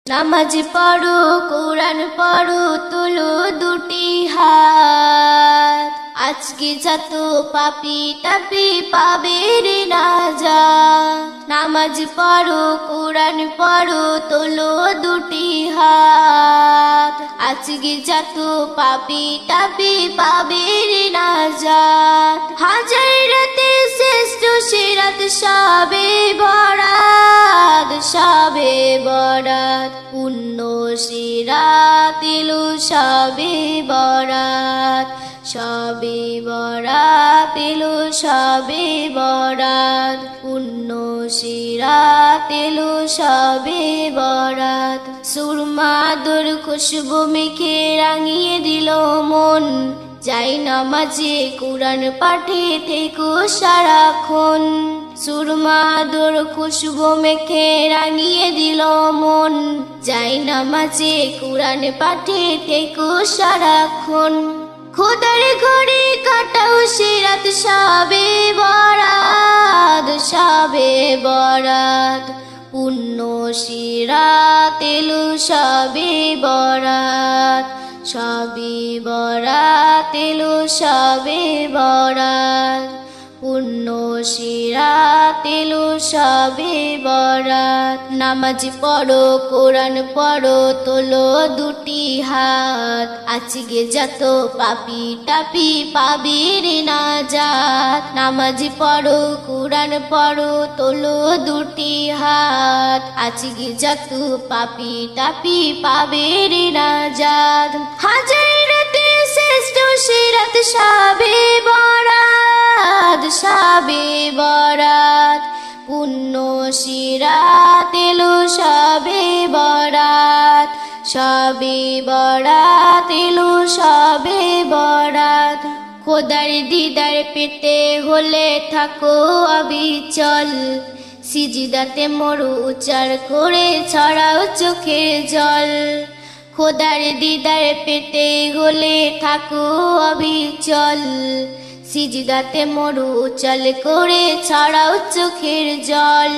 নামাজ পড়ো কোরআন পড়ো তুলো দুটি হাত আজকে যত পাপী তাপী পাবে রে নাজাত নামাজ পড়ো কোরআন পড়ো তুলো দুটি হাত আজকে যত পাপী তাপী পাবে রে নাজাত হাজার রাতে শ্রেষ্ঠ সিরাত শবে বরাত শবে বরাত পুণ্য সিরাত এলো শবে বরাত শবে বরাত এলো শবে বরাত পুণ্য সিরাত এলো শবে বরাত সুরমাদুর খুশবু মেখে রাঙিয়ে দিল মন যাই নামাজে কোরআন পাঠে থেকো সারাক্ষণ সুরমাদুর খুশবু মেখে রাঙিয়ে দিল মন যাই নামাজে কোরআন পাঠে থেকো সারাক্ষণ খোদার ঘরে কাটাও সিরাত শবে বরাত শবে বরাত পুণ্য সিরাত এলো শবে বরাত শবে বরাত এলো শবে বরাত পুণ্য সিরাত এলো শবে বরাত নামাজ পড়ো কোরআন পড়ো তোলো দুটি হাত আজকে যত পাপী তাপী পাবে রে নাজাত নামাজ পড়ো কোরআন পড়ো তোলো দুটি হাত আজকে যত পাপী তাপী পাবে রে নাজাত হাজার রাতে শ্রেষ্ঠ সিরাত শবে বরাত শবে বরাত পুণ্য সিরাত এলো শবে বরাত শবে বরাত এলো শবে বরাত খোদার দিদার পেতে হলে থাকো অবিচল সিজদাতে মরু উচ্চার করে ছড়াও চোখের জল খোদার দিদার পেতে হলে থাকো অবিচল সিজদাতে মরু চল করে ছড়াও চোখের জল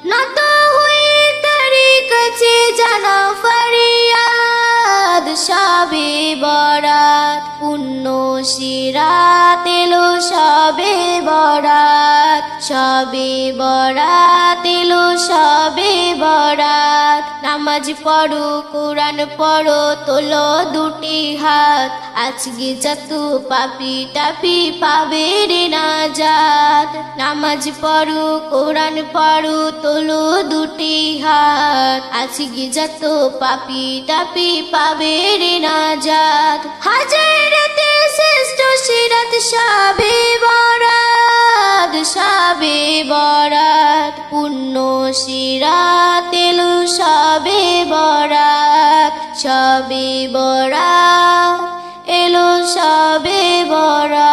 নত হয়ে তারি কাছে জানাও ফরিয়াদ শবে বরাত পুণ্য সিরাত এলো শবে বরাত শবে বরাত এলো শবে বরাত নামাজ পড়ো কোরআন পড়ো তোলো দুটি হাত আজকে যত পাপী তাপী পাবে রে নাজাত নামাজ পড়ো কোরআন পড়ো তোলো দুটি হাত আজকে যত পাপী তাপী পাবে রে নাজাত হাজার রাতে শ্রেষ্ঠ সিরাত শবে বরাত শবে বরাত পুণ্য সিরাত এলো শবে বরাত শবে বরাত এলো শবে বরাত।